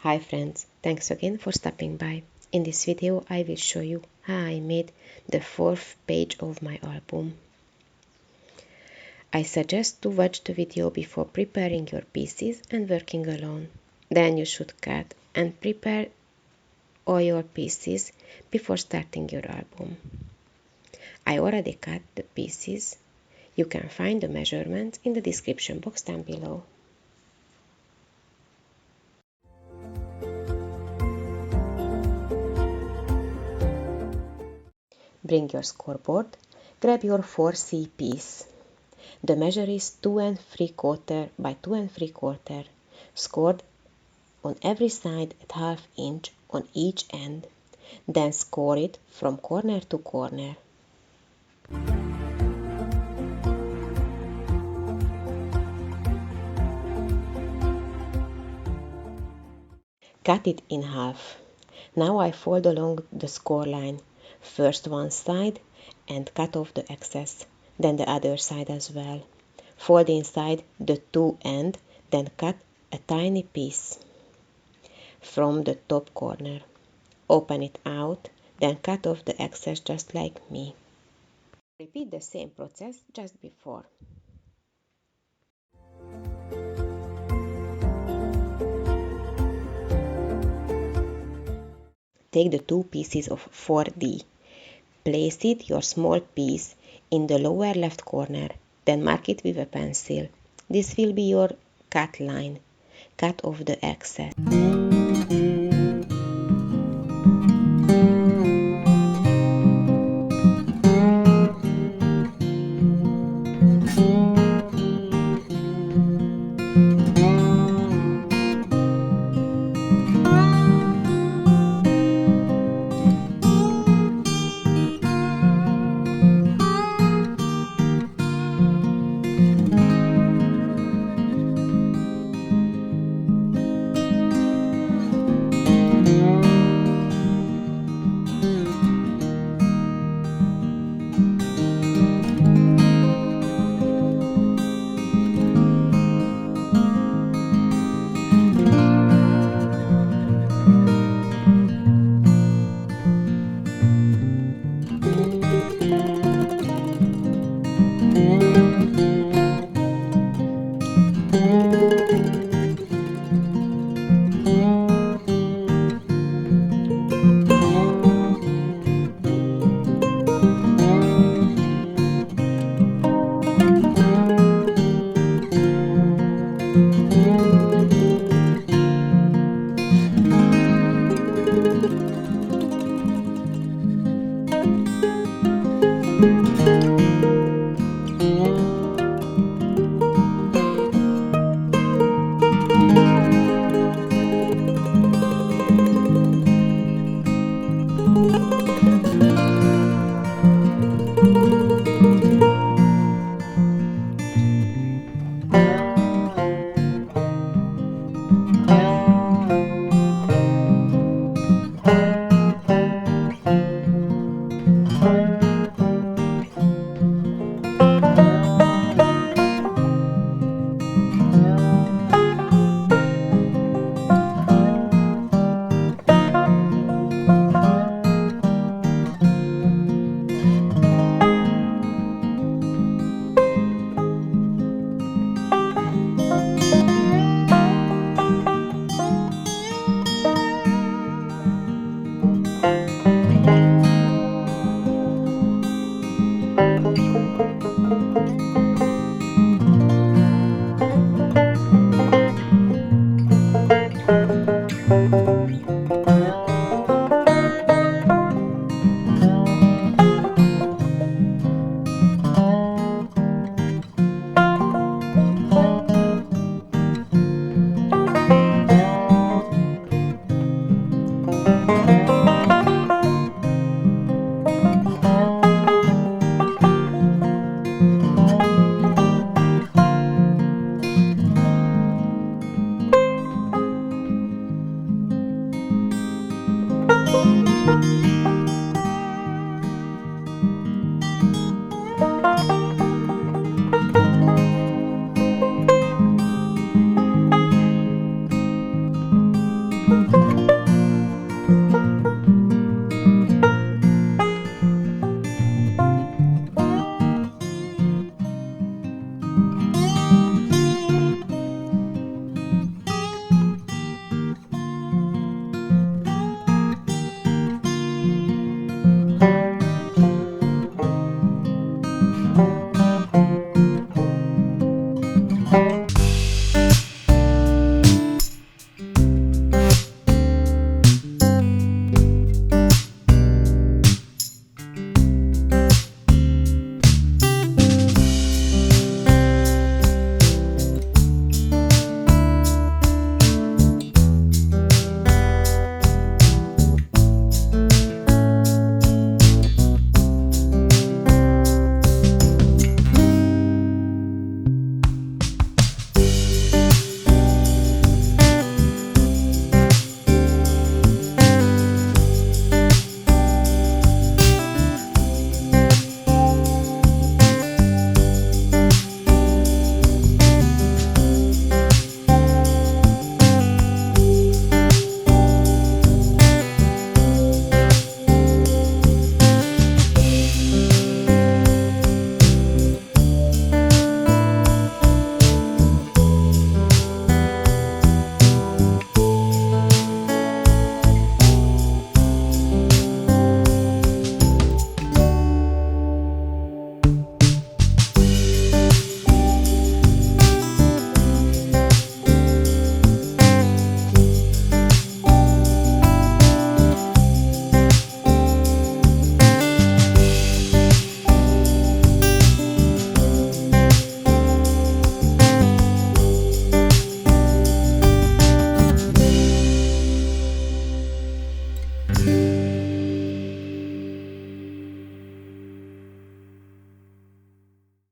Hi friends, thanks again for stopping by. In this video I will show you how I made the fourth page of my album. I suggest to watch the video before preparing your pieces and working alone. Then you should cut and prepare all your pieces before starting your album. I already cut the pieces. You can find the measurements in the description box down below. Bring your scoreboard, grab your 4C piece. The measure is 2 3/4 by 2 3/4, scored on every side at ½ inch on each end, then score it from corner to corner. Cut it in half. Now I fold along the score line, first one side and cut off the excess, then the other side as well. Fold inside the two ends, then cut a tiny piece from the top corner. Open it out, then cut off the excess just like me. Repeat the same process just before. Take the two pieces of 4D. Place it your small piece in the lower left corner, then mark it with a pencil. This will be your cut line. Cut off the excess.